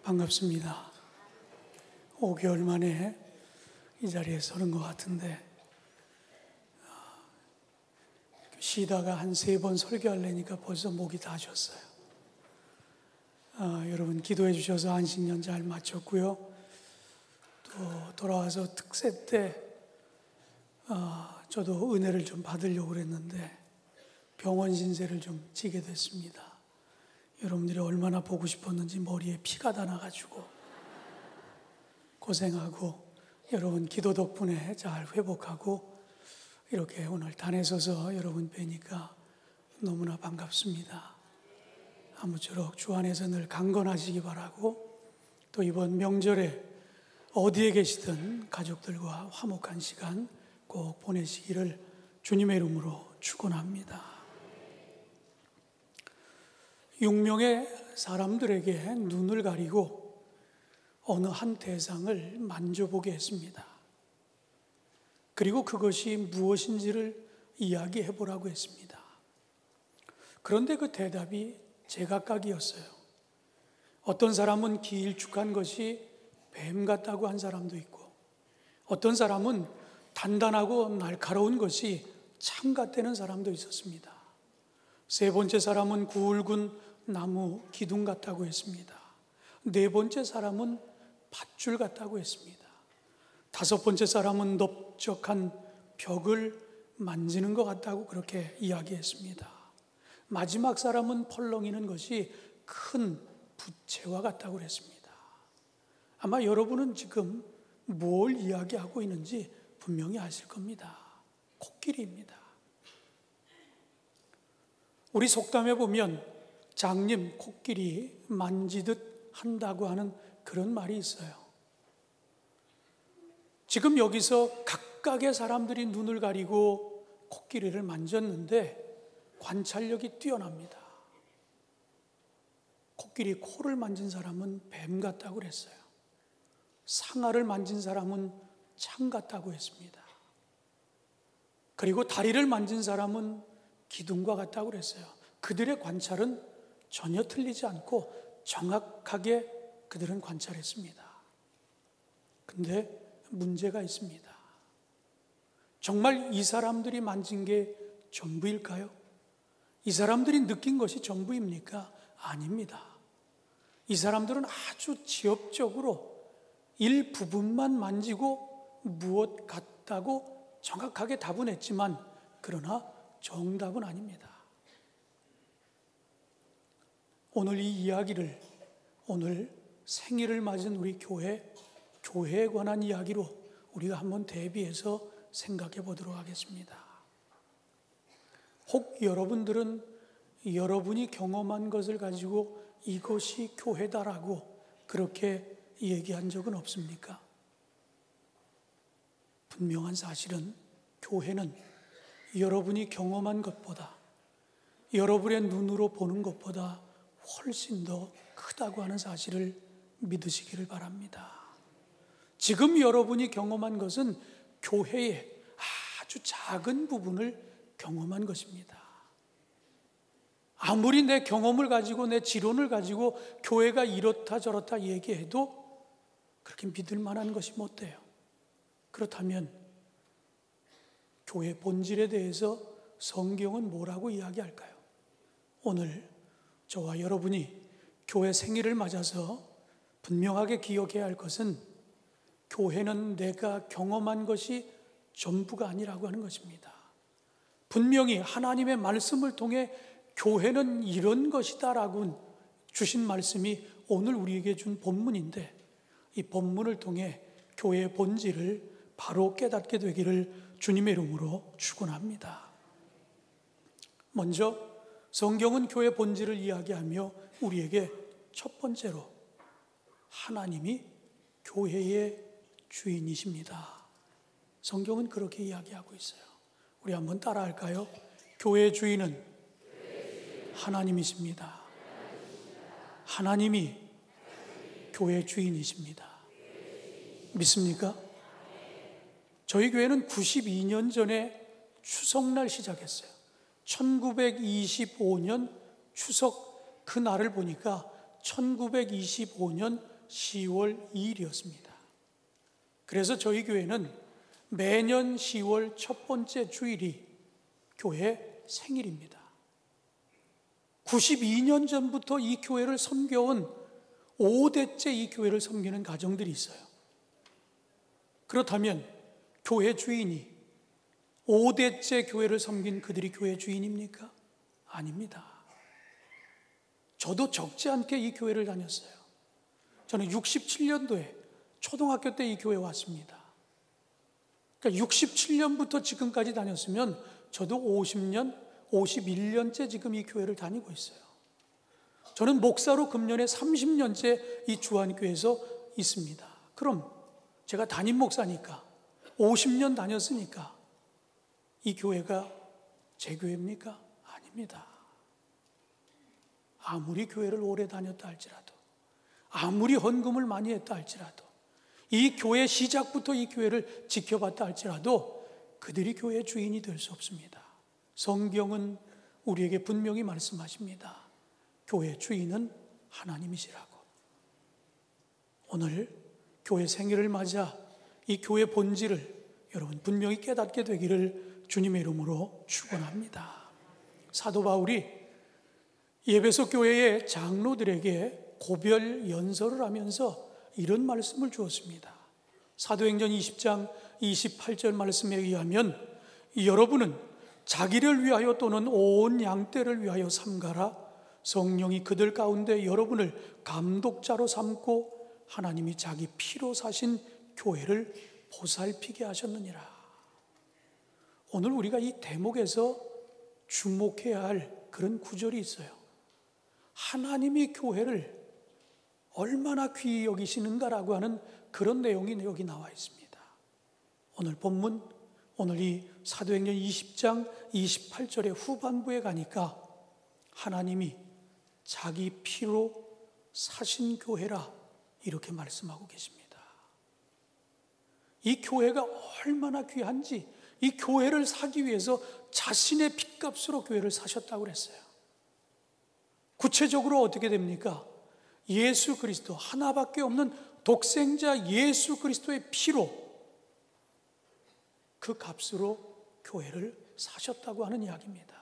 반갑습니다. 5개월 만에 이 자리에 서는 것 같은데 쉬다가 한 3번 설교하려니까 벌써 목이 다 쉬었어요. 여러분 기도해 주셔서 안식년 잘 마쳤고요. 또 돌아와서 특세 때 저도 은혜를 좀 받으려고 그랬는데 병원 신세를 좀 지게 됐습니다. 여러분들이 얼마나 보고 싶었는지 머리에 피가 다 나가지고 고생하고 여러분 기도 덕분에 잘 회복하고 이렇게 오늘 단에 서서 여러분 뵈니까 너무나 반갑습니다. 아무쪼록 주 안에서 늘 강건하시기 바라고 또 이번 명절에 어디에 계시든 가족들과 화목한 시간 꼭 보내시기를 주님의 이름으로 축원합니다. 6명의 사람들에게 눈을 가리고 어느 한 대상을 만져보게 했습니다. 그리고 그것이 무엇인지를 이야기해 보라고 했습니다. 그런데 그 대답이 제각각이었어요. 어떤 사람은 길쭉한 것이 뱀 같다고 한 사람도 있고, 어떤 사람은 단단하고 날카로운 것이 참 같다는 사람도 있었습니다. 세 번째 사람은 굵은 나무 기둥 같다고 했습니다. 네 번째 사람은 밧줄 같다고 했습니다. 다섯 번째 사람은 넓적한 벽을 만지는 것 같다고 그렇게 이야기했습니다. 마지막 사람은 펄렁이는 것이 큰 부채와 같다고 그랬습니다. 아마 여러분은 지금 뭘 이야기하고 있는지 분명히 아실 겁니다. 코끼리입니다. 우리 속담에 보면 장님 코끼리 만지듯 한다고 하는 그런 말이 있어요. 지금 여기서 각각의 사람들이 눈을 가리고 코끼리를 만졌는데 관찰력이 뛰어납니다. 코끼리 코를 만진 사람은 뱀 같다고 그랬어요. 상아를 만진 사람은 참 같다고 했습니다. 그리고 다리를 만진 사람은 기둥과 같다고 그랬어요. 그들의 관찰은 전혀 틀리지 않고 정확하게 그들은 관찰했습니다. 근데 문제가 있습니다. 정말 이 사람들이 만진 게 전부일까요? 이 사람들이 느낀 것이 전부입니까? 아닙니다. 이 사람들은 아주 지엽적으로 일부분만 만지고 무엇 같다고 정확하게 답은 했지만 그러나 정답은 아닙니다. 오늘 이 이야기를 오늘 생일을 맞은 우리 교회에 관한 이야기로 우리가 한번 대비해서 생각해 보도록 하겠습니다. 혹 여러분들은 여러분이 경험한 것을 가지고 이것이 교회다라고 그렇게 얘기한 적은 없습니까? 분명한 사실은 교회는 여러분이 경험한 것보다 여러분의 눈으로 보는 것보다 훨씬 더 크다고 하는 사실을 믿으시기를 바랍니다. 지금 여러분이 경험한 것은 교회의 아주 작은 부분을 경험한 것입니다. 아무리 내 경험을 가지고 내 지론을 가지고 교회가 이렇다 저렇다 얘기해도 그렇게 믿을 만한 것이 못 돼요. 그렇다면 교회 본질에 대해서 성경은 뭐라고 이야기할까요? 오늘 저와 여러분이 교회 생일을 맞아서 분명하게 기억해야 할 것은 교회는 내가 경험한 것이 전부가 아니라고 하는 것입니다. 분명히 하나님의 말씀을 통해 교회는 이런 것이다라고 주신 말씀이 오늘 우리에게 준 본문인데 이 본문을 통해 교회의 본질을 바로 깨닫게 되기를 주님의 이름으로 축원합니다. 먼저 성경은 교회 본질을 이야기하며 우리에게 첫 번째로 하나님이 교회의 주인이십니다. 성경은 그렇게 이야기하고 있어요. 우리 한번 따라할까요? 교회의 주인은 하나님이십니다. 하나님이 교회의 주인이십니다. 믿습니까? 저희 교회는 92년 전에 추석날 시작했어요. 1925년 추석 그 날을 보니까 1925년 10월 2일이었습니다. 그래서 저희 교회는 매년 10월 첫 번째 주일이 교회 생일입니다. 92년 전부터 이 교회를 섬겨온 5대째 이 교회를 섬기는 가정들이 있어요. 그렇다면 교회 주인이 5대째 교회를 섬긴 그들이 교회 주인입니까? 아닙니다. 저도 적지 않게 이 교회를 다녔어요. 저는 67년도에 초등학교 때 이 교회에 왔습니다. 그러니까 67년부터 지금까지 다녔으면 저도 50년, 51년째 지금 이 교회를 다니고 있어요. 저는 목사로 금년에 30년째 이 주안교회에서 있습니다. 그럼 제가 담임 목사니까 50년 다녔으니까 이 교회가 제 교회입니까? 아닙니다. 아무리 교회를 오래 다녔다 할지라도, 아무리 헌금을 많이 했다 할지라도, 이 교회 시작부터 이 교회를 지켜봤다 할지라도 그들이 교회의 주인이 될 수 없습니다. 성경은 우리에게 분명히 말씀하십니다. 교회 주인은 하나님이시라고. 오늘 교회 생일을 맞아 이 교회 본질을 여러분 분명히 깨닫게 되기를 주님의 이름으로 축원합니다. 사도 바울이 에베소 교회의 장로들에게 고별 연설을 하면서 이런 말씀을 주었습니다. 사도행전 20장 28절 말씀에 의하면 여러분은 자기를 위하여 또는 온 양떼를 위하여 삼가라. 성령이 그들 가운데 여러분을 감독자로 삼고 하나님이 자기 피로 사신 교회를 보살피게 하셨느니라. 오늘 우리가 이 대목에서 주목해야 할 그런 구절이 있어요. 하나님이 교회를 얼마나 귀히 여기시는가라고 하는 그런 내용이 여기 나와 있습니다. 오늘 본문, 오늘 이 사도행전 20장 28절의 후반부에 가니까 하나님이 자기 피로 사신 교회라 이렇게 말씀하고 계십니다. 이 교회가 얼마나 귀한지, 이 교회를 사기 위해서 자신의 핏값으로 교회를 사셨다고 그랬어요. 구체적으로 어떻게 됩니까? 예수 그리스도, 하나밖에 없는 독생자 예수 그리스도의 피로 그 값으로 교회를 사셨다고 하는 이야기입니다.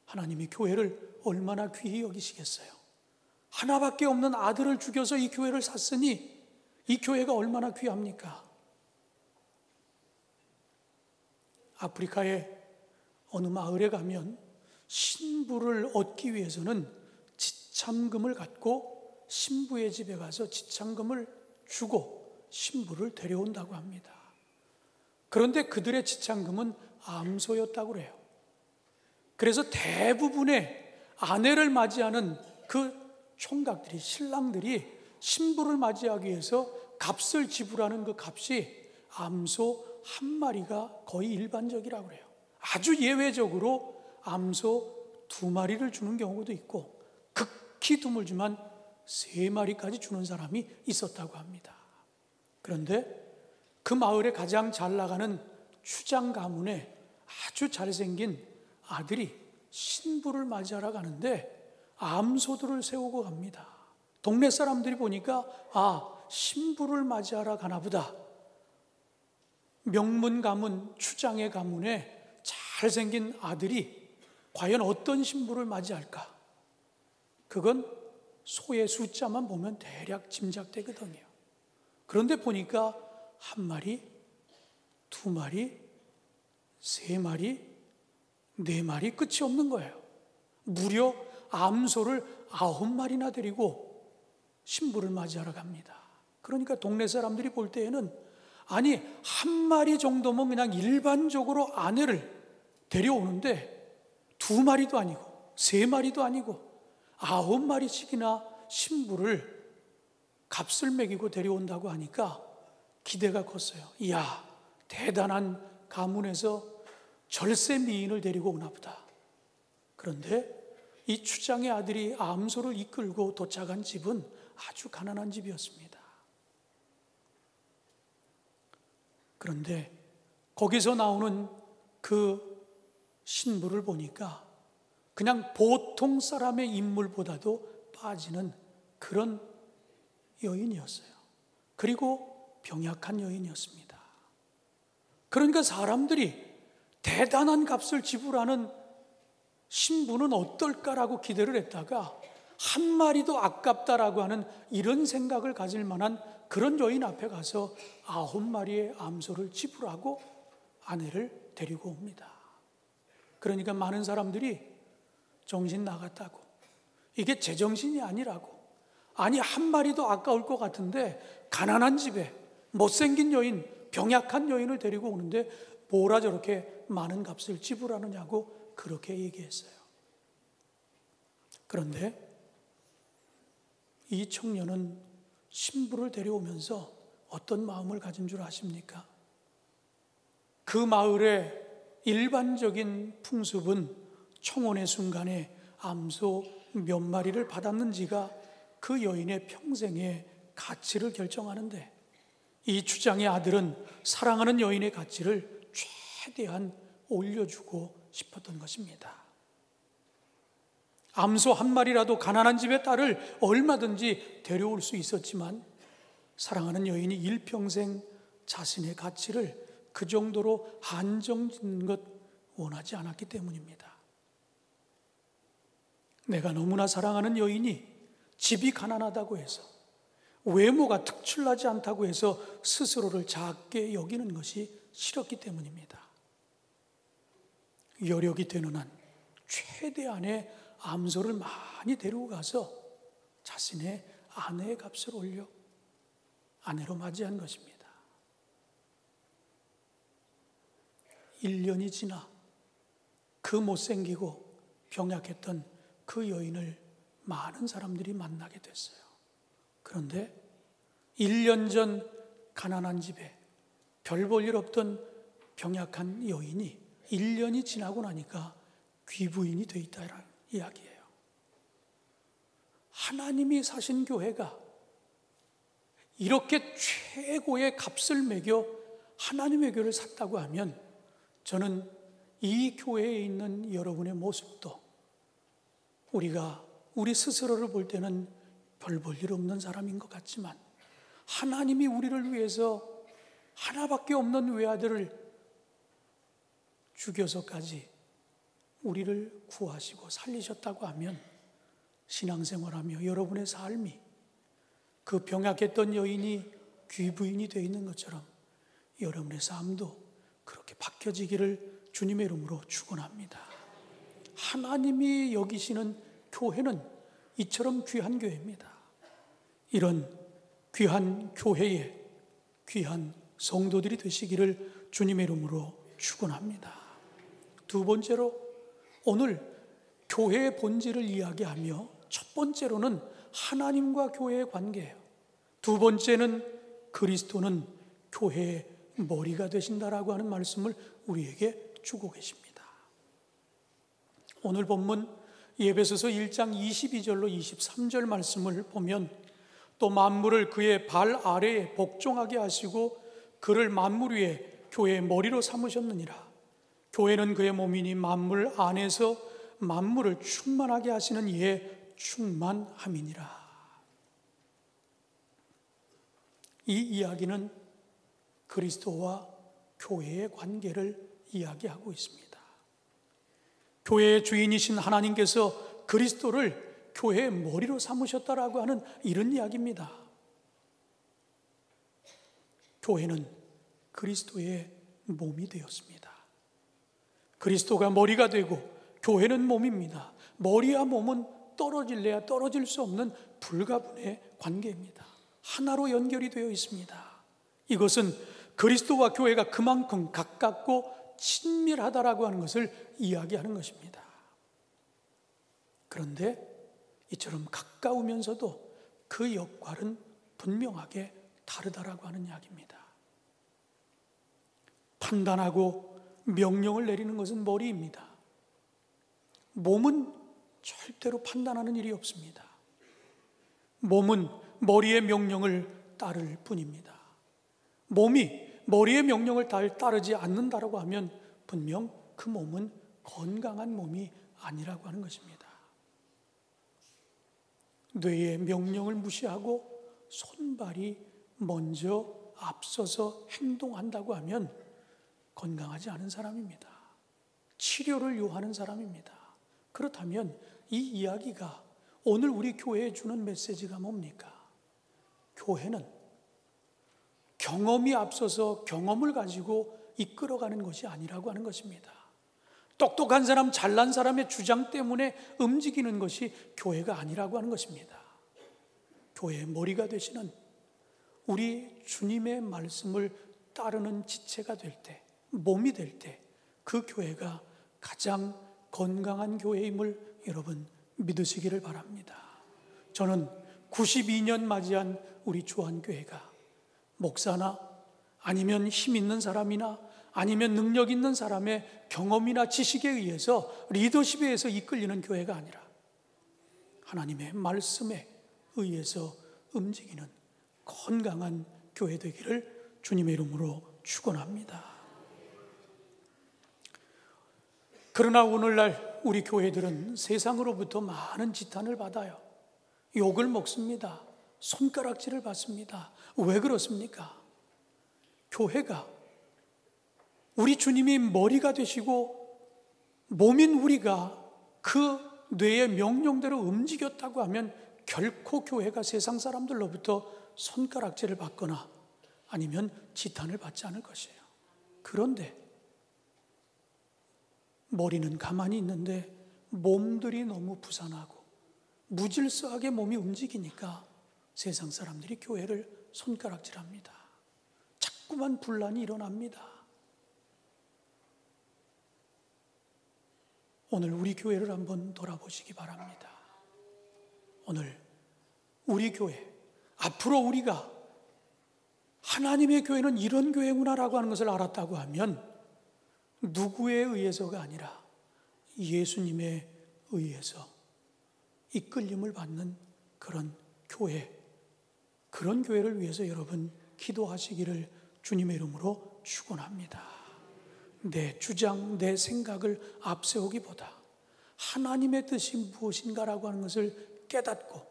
하나님이 교회를 얼마나 귀히 여기시겠어요? 하나밖에 없는 아들을 죽여서 이 교회를 샀으니 이 교회가 얼마나 귀합니까? 아프리카의 어느 마을에 가면 신부를 얻기 위해서는 지참금을 갖고 신부의 집에 가서 지참금을 주고 신부를 데려온다고 합니다. 그런데 그들의 지참금은 암소였다고 그래요. 그래서 대부분의 아내를 맞이하는 그 총각들이, 신랑들이 신부를 맞이하기 위해서 값을 지불하는 그 값이 암소 한 마리가 거의 일반적이라고 그래요. 아주 예외적으로 암소 2마리를 주는 경우도 있고 극히 드물지만 3마리까지 주는 사람이 있었다고 합니다. 그런데 그 마을에 가장 잘 나가는 추장 가문에 아주 잘생긴 아들이 신부를 맞이하러 가는데 암소들을 세우고 갑니다. 동네 사람들이 보니까 신부를 맞이하러 가나 보다. 명문 가문, 추장의 가문에 잘생긴 아들이 과연 어떤 신부를 맞이할까? 그건 소의 숫자만 보면 대략 짐작되거든요. 그런데 보니까 1마리, 2마리, 3마리, 4마리 끝이 없는 거예요. 무려 암소를 9마리나 데리고 신부를 맞이하러 갑니다. 그러니까 동네 사람들이 볼 때에는 1마리 정도면 그냥 일반적으로 아내를 데려오는데 2마리도 아니고 3마리도 아니고 9마리씩이나 신부를 값을 매기고 데려온다고 하니까 기대가 컸어요. 이야, 대단한 가문에서 절세 미인을 데리고 오나 보다. 그런데 이 추장의 아들이 암소를 이끌고 도착한 집은 아주 가난한 집이었습니다. 그런데 거기서 나오는 그 신부를 보니까 그냥 보통 사람의 인물보다도 빠지는 그런 여인이었어요. 그리고 병약한 여인이었습니다. 그러니까 사람들이 대단한 값을 지불하는 신부는 어떨까라고 기대를 했다가 한 마리도 아깝다라고 하는 이런 생각을 가질 만한 그런 여인 앞에 가서 9마리의 암소를 지불하고 아내를 데리고 옵니다. 그러니까 많은 사람들이 정신 나갔다고, 이게 제정신이 아니라고, 아니 한 마리도 아까울 것 같은데 가난한 집에 못생긴 여인, 병약한 여인을 데리고 오는데 뭐라 저렇게 많은 값을 지불하느냐고 그렇게 얘기했어요. 그런데 이 청년은 신부를 데려오면서 어떤 마음을 가진 줄 아십니까? 그 마을의 일반적인 풍습은 청혼의 순간에 암소 몇 마리를 받았는지가 그 여인의 평생의 가치를 결정하는데, 이 주장의 아들은 사랑하는 여인의 가치를 최대한 올려주고 싶었던 것입니다. 암소 한 마리라도 가난한 집의 딸을 얼마든지 데려올 수 있었지만 사랑하는 여인이 일평생 자신의 가치를 그 정도로 한정짓는 것 원하지 않았기 때문입니다. 내가 너무나 사랑하는 여인이 집이 가난하다고 해서, 외모가 특출나지 않다고 해서 스스로를 작게 여기는 것이 싫었기 때문입니다. 여력이 되는 한 최대한의 암소를 많이 데리고 가서 자신의 아내의 값을 올려 아내로 맞이한 것입니다. 1년이 지나 그 못생기고 병약했던 그 여인을 많은 사람들이 만나게 됐어요. 그런데 1년 전 가난한 집에 별 볼 일 없던 병약한 여인이 1년이 지나고 나니까 귀부인이 돼 있다는 이야기예요. 하나님이 사신 교회가 이렇게 최고의 값을 매겨 하나님의 교회를 샀다고 하면, 저는 이 교회에 있는 여러분의 모습도 우리가 우리 스스로를 볼 때는 별 볼 일 없는 사람인 것 같지만, 하나님이 우리를 위해서 하나밖에 없는 외아들을 죽여서까지 우리를 구하시고 살리셨다고 하면, 신앙생활하며 여러분의 삶이 그 병약했던 여인이 귀부인이 되어 있는 것처럼 여러분의 삶도 그렇게 바뀌어지기를 주님의 이름으로 축원합니다. 하나님이 여기시는 교회는 이처럼 귀한 교회입니다. 이런 귀한 교회에 귀한 성도들이 되시기를 주님의 이름으로 축원합니다. 두 번째로, 오늘 교회의 본질을 이야기하며 첫 번째로는 하나님과 교회의 관계예요. 두 번째는 그리스도는 교회의 머리가 되신다라고 하는 말씀을 우리에게 주고 계십니다. 오늘 본문 에베소서 1장 22절로 23절 말씀을 보면, 또 만물을 그의 발 아래에 복종하게 하시고 그를 만물 위에 교회의 머리로 삼으셨느니라. 교회는 그의 몸이니 만물 안에서 만물을 충만하게 하시는 이의 충만함이니라. 이 이야기는 그리스도와 교회의 관계를 이야기하고 있습니다. 교회의 주인이신 하나님께서 그리스도를 교회의 머리로 삼으셨다라고 하는 이런 이야기입니다. 교회는 그리스도의 몸이 되었습니다. 그리스도가 머리가 되고 교회는 몸입니다. 머리와 몸은 떨어질래야 떨어질 수 없는 불가분의 관계입니다. 하나로 연결이 되어 있습니다. 이것은 그리스도와 교회가 그만큼 가깝고 친밀하다라고 하는 것을 이야기하는 것입니다. 그런데 이처럼 가까우면서도 그 역할은 분명하게 다르다라고 하는 이야기입니다. 판단하고 명령을 내리는 것은 머리입니다. 몸은 절대로 판단하는 일이 없습니다. 몸은 머리의 명령을 따를 뿐입니다. 몸이 머리의 명령을 따르지 않는다라고 하면 분명 그 몸은 건강한 몸이 아니라고 하는 것입니다. 뇌의 명령을 무시하고 손발이 먼저 앞서서 행동한다고 하면 건강하지 않은 사람입니다. 치료를 요하는 사람입니다. 그렇다면 이 이야기가 오늘 우리 교회에 주는 메시지가 뭡니까? 교회는 경험이 앞서서 경험을 가지고 이끌어가는 것이 아니라고 하는 것입니다. 똑똑한 사람, 잘난 사람의 주장 때문에 움직이는 것이 교회가 아니라고 하는 것입니다. 교회의 머리가 되시는 우리 주님의 말씀을 따르는 지체가 될 때, 몸이 될 때 그 교회가 가장 건강한 교회임을 여러분 믿으시기를 바랍니다. 저는 92년 맞이한 우리 주한교회가 목사나 아니면 힘 있는 사람이나 아니면 능력 있는 사람의 경험이나 지식에 의해서 리더십에 의해서 이끌리는 교회가 아니라 하나님의 말씀에 의해서 움직이는 건강한 교회 되기를 주님의 이름으로 축원합니다. 그러나 오늘날 우리 교회들은 세상으로부터 많은 지탄을 받아요. 욕을 먹습니다. 손가락질을 받습니다. 왜 그렇습니까? 교회가 우리 주님이 머리가 되시고 몸인 우리가 그 뇌의 명령대로 움직였다고 하면 결코 교회가 세상 사람들로부터 손가락질을 받거나 아니면 지탄을 받지 않을 것이에요. 그런데 머리는 가만히 있는데 몸들이 너무 부산하고 무질서하게 몸이 움직이니까 세상 사람들이 교회를 손가락질합니다. 자꾸만 분란이 일어납니다. 오늘 우리 교회를 한번 돌아보시기 바랍니다. 오늘 우리 교회, 앞으로 우리가 하나님의 교회는 이런 교회구나라고 하는 것을 알았다고 하면 누구에 의해서가 아니라 예수님에 의해서 이끌림을 받는 그런 교회, 그런 교회를 위해서 여러분 기도하시기를 주님의 이름으로 축원합니다. 내 주장, 내 생각을 앞세우기보다 하나님의 뜻이 무엇인가라고 하는 것을 깨닫고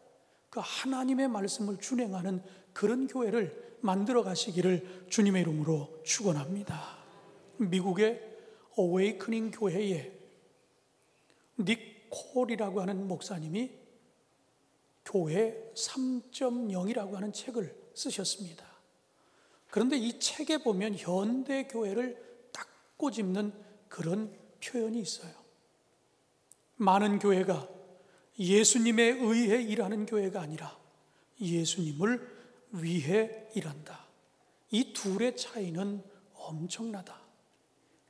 그 하나님의 말씀을 준행하는 그런 교회를 만들어 가시기를 주님의 이름으로 축원합니다. 미국의 어웨이크닝 교회에 닉 콜이라고 하는 목사님이 교회 3.0이라고 하는 책을 쓰셨습니다. 그런데 이 책에 보면 현대 교회를 딱 꼬집는 그런 표현이 있어요. 많은 교회가 예수님에 의해 일하는 교회가 아니라 예수님을 위해 일한다. 이 둘의 차이는 엄청나다.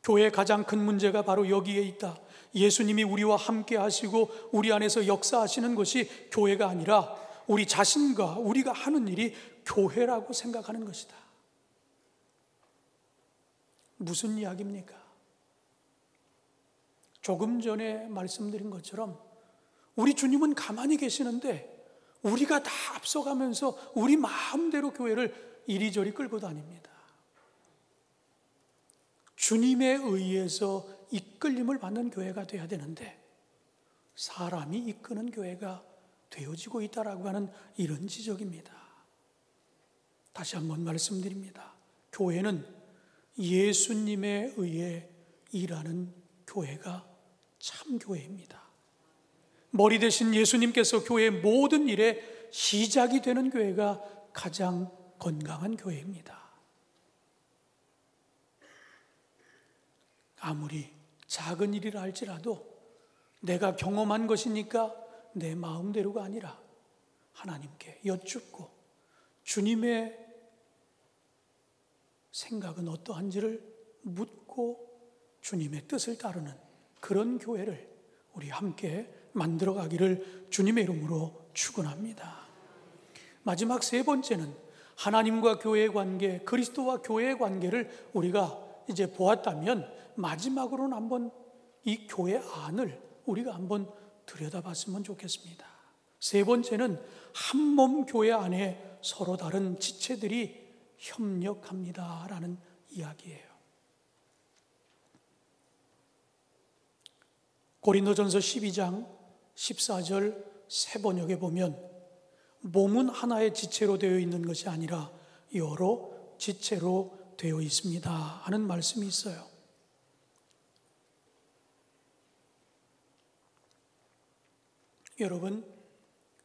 교회의 가장 큰 문제가 바로 여기에 있다. 예수님이 우리와 함께 하시고 우리 안에서 역사하시는 것이 교회가 아니라 우리 자신과 우리가 하는 일이 교회라고 생각하는 것이다. 무슨 이야기입니까? 조금 전에 말씀드린 것처럼 우리 주님은 가만히 계시는데 우리가 다 앞서가면서 우리 마음대로 교회를 이리저리 끌고 다닙니다. 주님에 의해서 이끌림을 받는 교회가 되어야 되는데 사람이 이끄는 교회가 되어지고 있다라고 하는 이런 지적입니다. 다시 한번 말씀드립니다. 교회는 예수님에 의해 일하는 교회가 참 교회입니다. 머리 대신 예수님께서 교회의 모든 일의 시작이 되는 교회가 가장 건강한 교회입니다. 아무리 작은 일이라 할지라도 내가 경험한 것이니까 내 마음대로가 아니라 하나님께 여쭙고 주님의 생각은 어떠한지를 묻고 주님의 뜻을 따르는 그런 교회를 우리 함께 만들어가기를 주님의 이름으로 축원합니다. 마지막 세 번째는 하나님과 교회의 관계, 그리스도와 교회의 관계를 우리가 이제 보았다면 마지막으로는 한번 이 교회 안을 우리가 한번 들여다봤으면 좋겠습니다. 세 번째는 한 몸 교회 안에 서로 다른 지체들이 협력합니다라는 이야기예요. 고린도전서 12장 14절 세 번역에 보면 몸은 하나의 지체로 되어 있는 것이 아니라 여러 지체로 되어 있습니다 하는 말씀이 있어요. 여러분,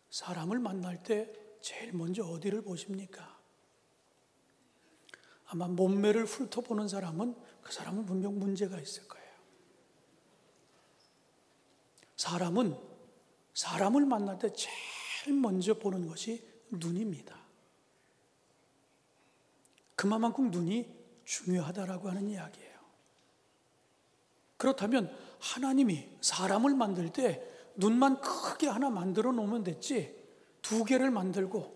사람을 만날 때 제일 먼저 어디를 보십니까? 아마 몸매를 훑어보는 사람은 그 사람은 분명 문제가 있을 거예요. 사람은 사람을 만날 때 제일 먼저 보는 것이 눈입니다. 그만큼 눈이 중요하다라고 하는 이야기예요. 그렇다면 하나님이 사람을 만들 때 눈만 크게 하나 만들어 놓으면 됐지, 두 개를 만들고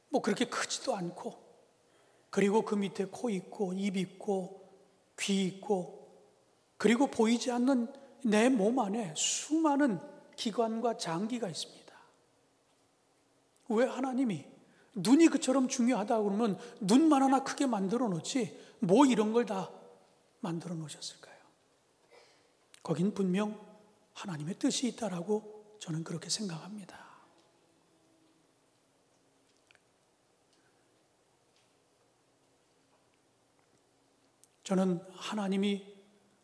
뭐 그렇게 크지도 않고, 그리고 그 밑에 코 있고 입 있고 귀 있고, 그리고 보이지 않는 내 몸 안에 수많은 기관과 장기가 있습니다. 왜 하나님이 눈이 그처럼 중요하다고 그러면 눈만 하나 크게 만들어 놓지 뭐 이런 걸 다 만들어 놓으셨을까요? 거긴 분명 하나님의 뜻이 있다라고 저는 그렇게 생각합니다. 저는 하나님이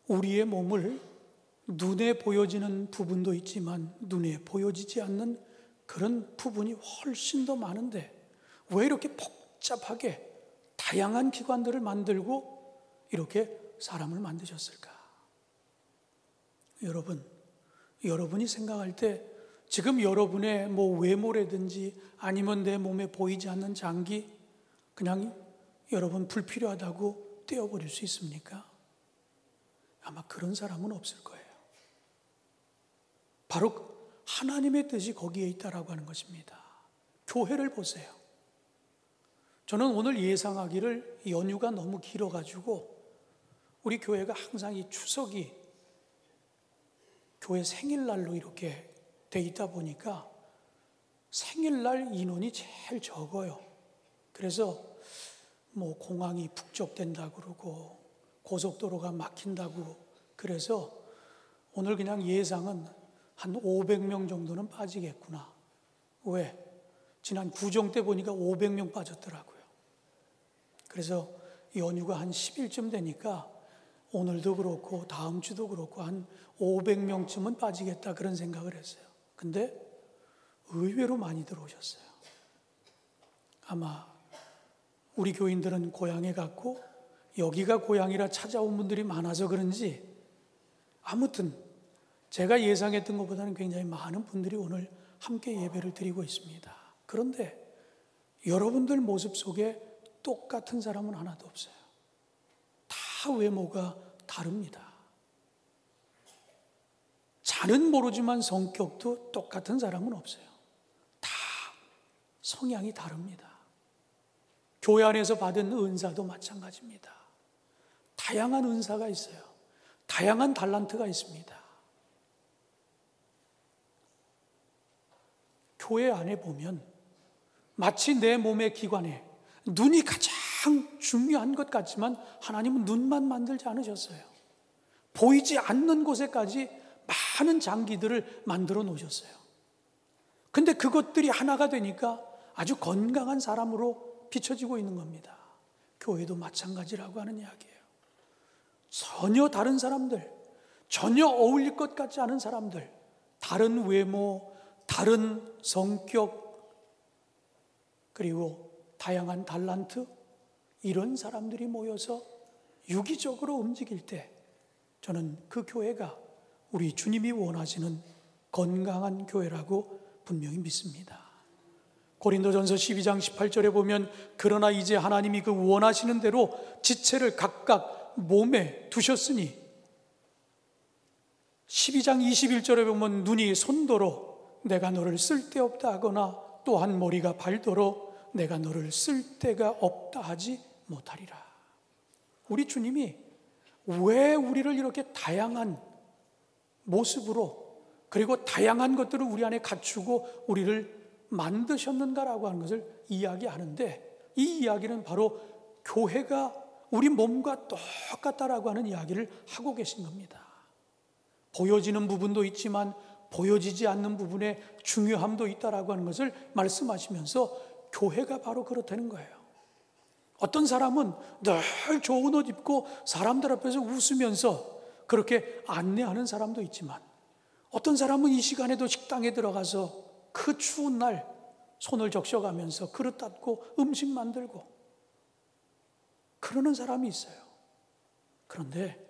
우리의 몸을 눈에 보여지는 부분도 있지만 눈에 보여지지 않는 그런 부분이 훨씬 더 많은데 왜 이렇게 복잡하게 다양한 기관들을 만들고 이렇게 사람을 만드셨을까? 여러분이 생각할 때 지금 여러분의 뭐 외모라든지 아니면 내 몸에 보이지 않는 장기 그냥 여러분 불필요하다고 떼어버릴 수 있습니까? 아마 그런 사람은 없을 거예요. 바로 하나님의 뜻이 거기에 있다라고 하는 것입니다. 교회를 보세요. 저는 오늘 예상하기를 연휴가 너무 길어가지고 우리 교회가 항상 이 추석이 교회 생일날로 이렇게 돼 있다 보니까 생일날 인원이 제일 적어요. 그래서 뭐 공항이 북적된다고 그러고 고속도로가 막힌다고, 그래서 오늘 그냥 예상은 한 500명 정도는 빠지겠구나. 왜? 지난 구정 때 보니까 500명 빠졌더라고요. 그래서 연휴가 한 10일쯤 되니까 오늘도 그렇고 다음 주도 그렇고 한 500명쯤은 빠지겠다 그런 생각을 했어요. 근데 의외로 많이 들어오셨어요. 아마 우리 교인들은 고향에 갔고 여기가 고향이라 찾아온 분들이 많아서 그런지 아무튼 제가 예상했던 것보다는 굉장히 많은 분들이 오늘 함께 예배를 드리고 있습니다. 그런데 여러분들 모습 속에 똑같은 사람은 하나도 없어요. 다 외모가 다릅니다. 잘은 모르지만 성격도 똑같은 사람은 없어요. 다 성향이 다릅니다. 교회 안에서 받은 은사도 마찬가지입니다. 다양한 은사가 있어요. 다양한 달란트가 있습니다. 교회 안에 보면 마치 내 몸의 기관에 눈이 가장 중요한 것 같지만 하나님은 눈만 만들지 않으셨어요. 보이지 않는 곳에까지 많은 장기들을 만들어 놓으셨어요. 근데 그것들이 하나가 되니까 아주 건강한 사람으로 비춰지고 있는 겁니다. 교회도 마찬가지라고 하는 이야기예요. 전혀 다른 사람들, 전혀 어울릴 것 같지 않은 사람들, 다른 외모, 다른 성격, 그리고 다양한 달란트, 이런 사람들이 모여서 유기적으로 움직일 때 저는 그 교회가 우리 주님이 원하시는 건강한 교회라고 분명히 믿습니다. 고린도전서 12장 18절에 보면 그러나 이제 하나님이 그 원하시는 대로 지체를 각각 몸에 두셨으니, 12장 21절에 보면 눈이 손도로 내가 너를 쓸데없다 하거나 또한 머리가 발도로 내가 너를 쓸데가 없다 하지 못하리라. 우리 주님이 왜 우리를 이렇게 다양한 모습으로 그리고 다양한 것들을 우리 안에 갖추고 우리를 만드셨는가라고 하는 것을 이야기하는데, 이 이야기는 바로 교회가 우리 몸과 똑같다라고 하는 이야기를 하고 계신 겁니다. 보여지는 부분도 있지만 보여지지 않는 부분에 중요함도 있다라고 하는 것을 말씀하시면서 교회가 바로 그렇다는 거예요. 어떤 사람은 늘 좋은 옷 입고 사람들 앞에서 웃으면서 그렇게 안내하는 사람도 있지만, 어떤 사람은 이 시간에도 식당에 들어가서 그 추운 날 손을 적셔가면서 그릇 닦고 음식 만들고 그러는 사람이 있어요. 그런데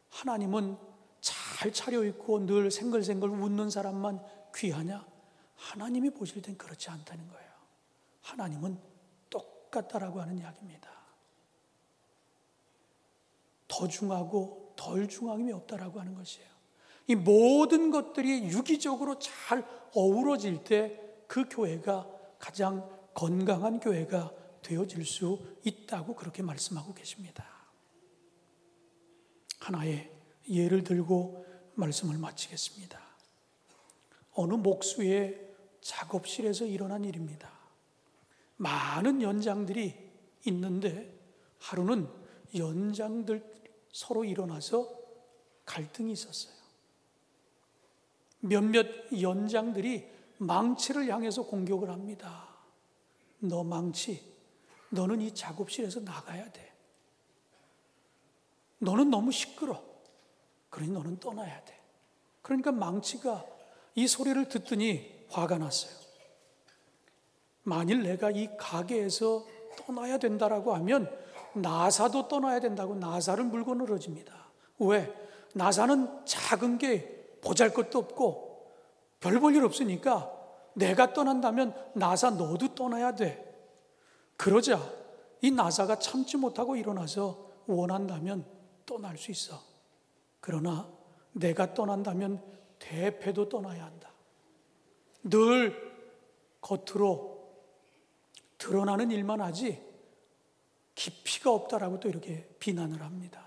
하나님은 잘 차려입고 늘 생글생글 웃는 사람만 귀하냐? 하나님이 보실 땐 그렇지 않다는 거예요. 하나님은 똑같다라고 하는 이야기입니다. 더 중하고 덜 중함이 없다라고 하는 것이에요. 이 모든 것들이 유기적으로 잘 어우러질 때 그 교회가 가장 건강한 교회가 되어질 수 있다고 그렇게 말씀하고 계십니다. 하나의 예를 들고 말씀을 마치겠습니다. 어느 목수의 작업실에서 일어난 일입니다. 많은 연장들이 있는데 하루는 연장들 서로 일어나서 갈등이 있었어요. 몇몇 연장들이 망치를 향해서 공격을 합니다. 너 망치, 너는 이 작업실에서 나가야 돼. 너는 너무 시끄러. 그러니 너는 떠나야 돼. 그러니까 망치가 이 소리를 듣더니 화가 났어요. 만일 내가 이 가게에서 떠나야 된다라고 하면 나사도 떠나야 된다고 나사를 물고 늘어집니다. 왜? 나사는 작은 게 보잘것도 없고 별 볼 일 없으니까 내가 떠난다면 나사 너도 떠나야 돼. 그러자 이 나사가 참지 못하고 일어나서 원한다면 떠날 수 있어. 그러나 내가 떠난다면 대패도 떠나야 한다. 늘 겉으로 드러나는 일만 하지 깊이가 없다라고 또 이렇게 비난을 합니다.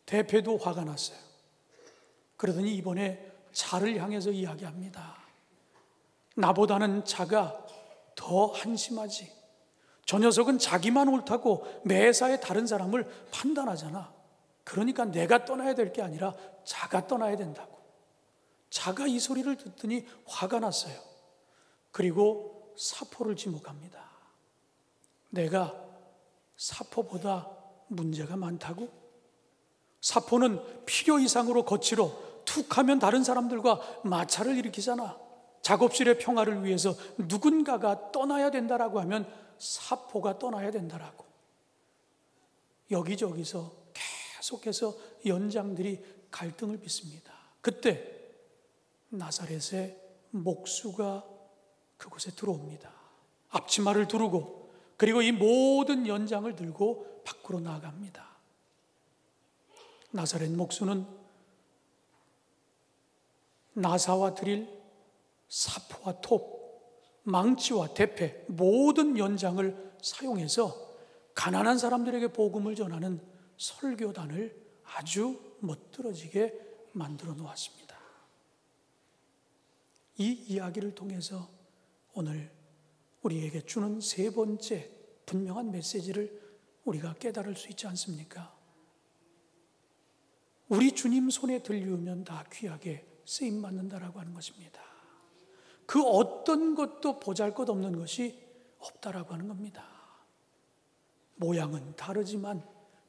대패도 화가 났어요. 그러더니 이번에 자를 향해서 이야기합니다. 나보다는 자가 더 한심하지. 저 녀석은 자기만 옳다고 매사에 다른 사람을 판단하잖아. 그러니까 내가 떠나야 될 게 아니라 자가 떠나야 된다고. 자가 이 소리를 듣더니 화가 났어요. 그리고 사포를 지목합니다. 내가 사포보다 문제가 많다고? 사포는 필요 이상으로 거칠어 툭 하면 다른 사람들과 마찰을 일으키잖아. 작업실의 평화를 위해서 누군가가 떠나야 된다라고 하면 사포가 떠나야 된다라고. 여기저기서 계속해서 연장들이 갈등을 빚습니다. 그때 나사렛의 목수가 그곳에 들어옵니다. 앞치마를 두르고 그리고 이 모든 연장을 들고 밖으로 나갑니다. 나사렛 목수는 나사와 드릴, 사포와 톱, 망치와 대패 모든 연장을 사용해서 가난한 사람들에게 복음을 전하는 설교단을 아주 멋들어지게 만들어 놓았습니다. 이 이야기를 통해서 오늘 우리에게 주는 세 번째 분명한 메시지를 우리가 깨달을 수 있지 않습니까? 우리 주님 손에 들리우면 다 귀하게 쓰임받는다라고 하는 것입니다. 그 어떤 것도 보잘것없는 것이 없다라고 하는 겁니다. 모양은 다르지만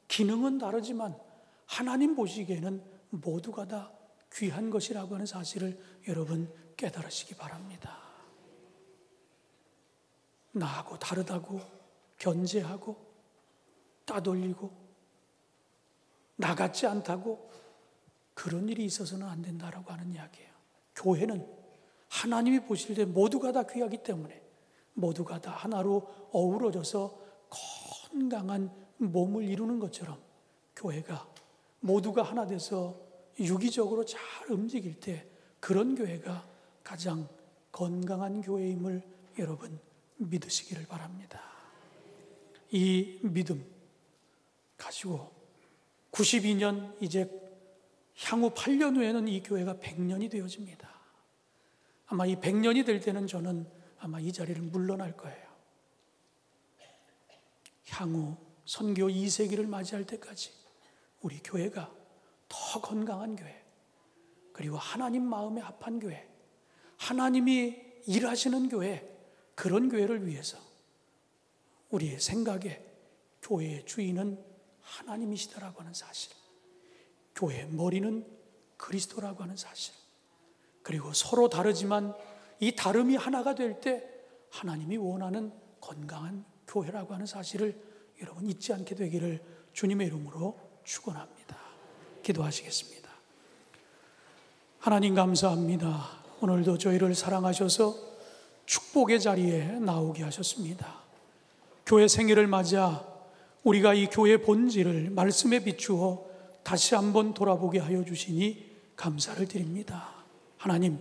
기능은 다르지만 하나님 보시기에는 모두가 다 귀한 것이라고 하는 사실을 여러분 깨달으시기 바랍니다. 나하고 다르다고 견제하고 따돌리고 나 같지 않다고 그런 일이 있어서는 안 된다라고 하는 이야기예요. 교회는 하나님이 보실 때 모두가 다 귀하기 때문에 모두가 다 하나로 어우러져서 건강한 몸을 이루는 것처럼 교회가 모두가 하나 돼서 유기적으로 잘 움직일 때 그런 교회가 가장 건강한 교회임을 여러분 믿으시기를 바랍니다. 이 믿음 가지고 92년 이제 향후 8년 후에는 이 교회가 100년이 되어집니다. 아마 이 100년이 될 때는 저는 아마 이 자리를 물러날 거예요. 향후 선교 2세기를 맞이할 때까지 우리 교회가 더 건강한 교회, 그리고 하나님 마음에 합한 교회, 하나님이 일하시는 교회, 그런 교회를 위해서 우리의 생각에 교회의 주인은 하나님이시다라고 하는 사실, 교회의 머리는 그리스도라고 하는 사실, 그리고 서로 다르지만 이 다름이 하나가 될 때 하나님이 원하는 건강한 교회라고 하는 사실을 여러분 잊지 않게 되기를 주님의 이름으로 축원합니다. 기도하시겠습니다. 하나님 감사합니다. 오늘도 저희를 사랑하셔서 축복의 자리에 나오게 하셨습니다. 교회 생일을 맞아 우리가 이 교회 본질을 말씀에 비추어 다시 한번 돌아보게 하여 주시니 감사를 드립니다. 하나님,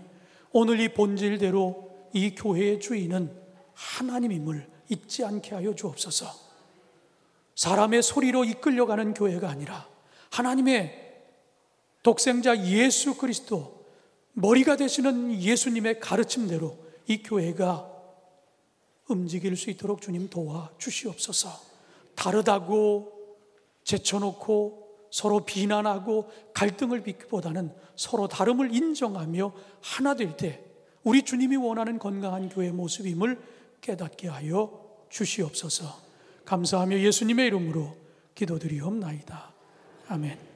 오늘 이 본질대로 이 교회의 주인은 하나님임을 잊지 않게 하여 주옵소서. 사람의 소리로 이끌려가는 교회가 아니라 하나님의 독생자 예수 그리스도, 머리가 되시는 예수님의 가르침대로 이 교회가 움직일 수 있도록 주님 도와주시옵소서. 다르다고 제쳐놓고 서로 비난하고 갈등을 빚기보다는 서로 다름을 인정하며 하나 될 때 우리 주님이 원하는 건강한 교회의 모습임을 깨닫게 하여 주시옵소서. 감사하며 예수님의 이름으로 기도드리옵나이다. 아멘.